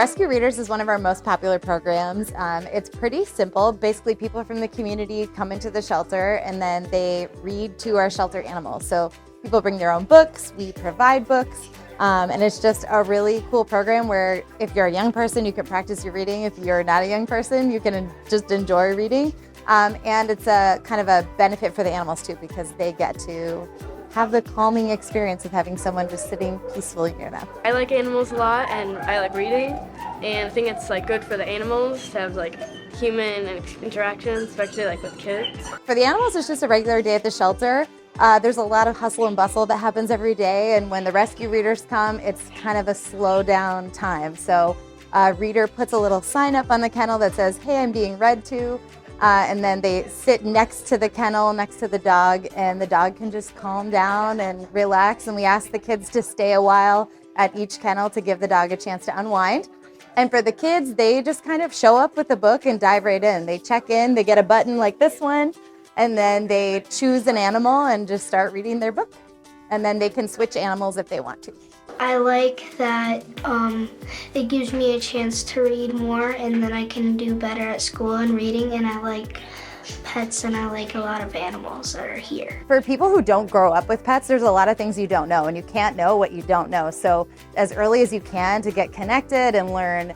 Rescue Readers is one of our most popular programs. It's pretty simple. Basically, people from the community come into the shelter and then they read to our shelter animals. So people bring their own books, we provide books, and it's just a really cool program where if you're a young person, you can practice your reading. If you're not a young person, you can just enjoy reading. And it's a kind of a benefit for the animals too, because they get to have the calming experience of having someone just sitting peacefully near them. I like animals a lot and I like reading, and I think it's good for the animals to have human interactions, especially with kids. For the animals, it's just a regular day at the shelter. There's a lot of hustle and bustle that happens every day, and when the rescue readers come, it's kind of a slow down time. So a reader puts a little sign up on the kennel that says, "Hey, I'm being read to." And then they sit next to the kennel, next to the dog, and the dog can just calm down and relax. And we ask the kids to stay a while at each kennel to give the dog a chance to unwind. And for the kids, they just kind of show up with the book and dive right in. They check in, they get a button like this one, and then they choose an animal and just start reading their book. And then they can switch animals if they want to. I like that it gives me a chance to read more, and then I can do better at school and reading, and I like pets and I like a lot of animals that are here. For people who don't grow up with pets, there's a lot of things you don't know, and you can't know what you don't know. So as early as you can to get connected and learn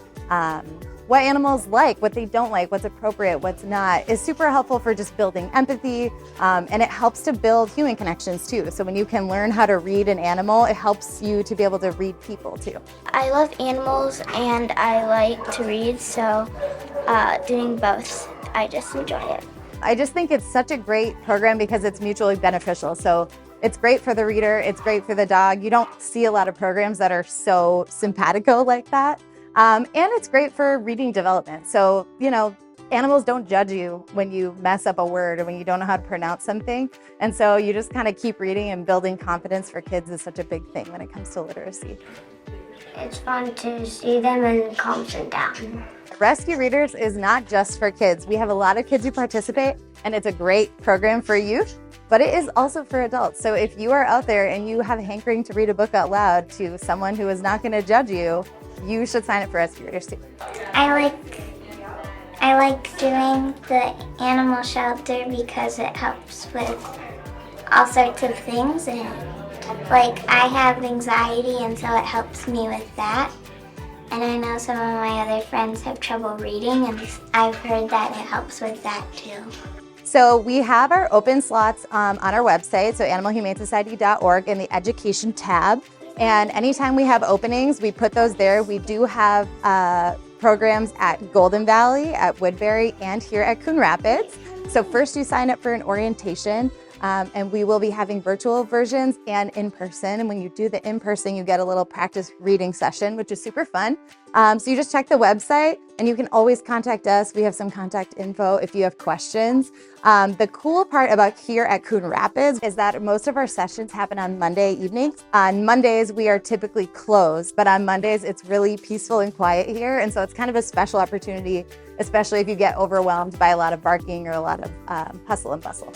what animals like, what they don't like, what's appropriate, what's not, is super helpful for just building empathy, and it helps to build human connections too. So when you can learn how to read an animal, it helps you to be able to read people too. I love animals and I like to read, so doing both, I just enjoy it. I just think it's such a great program because it's mutually beneficial. So it's great for the reader, it's great for the dog. You don't see a lot of programs that are so simpatico like that. And it's great for reading development. So, animals don't judge you when you mess up a word or when you don't know how to pronounce something. And so you just kind of keep reading, and building confidence for kids is such a big thing when it comes to literacy. It's fun to see them and it calms them down. Rescue Readers is not just for kids. We have a lot of kids who participate, and it's a great program for youth, but it is also for adults. So if you are out there and you have a hankering to read a book out loud to someone who is not going to judge you, you should sign up for Rescue Readers too. I like doing the animal shelter because it helps with all sorts of things, and I have anxiety, and so it helps me with that. And I know some of my other friends have trouble reading, and I've heard that it helps with that too. So we have our open slots on our website, so animalhumanesociety.org, in the education tab. And anytime we have openings, we put those there. We do have programs at Golden Valley, at Woodbury, and here at Coon Rapids. So first you sign up for an orientation, and we will be having virtual versions and in person. And when you do the in person, you get a little practice reading session, which is super fun. So you just check the website, and you can always contact us. We have some contact info if you have questions. The cool part about here at Coon Rapids is that most of our sessions happen on Monday evenings. On Mondays, we are typically closed, but on Mondays, it's really peaceful and quiet here. And so it's kind of a special opportunity, especially if you get overwhelmed by a lot of barking or a lot of hustle and bustle.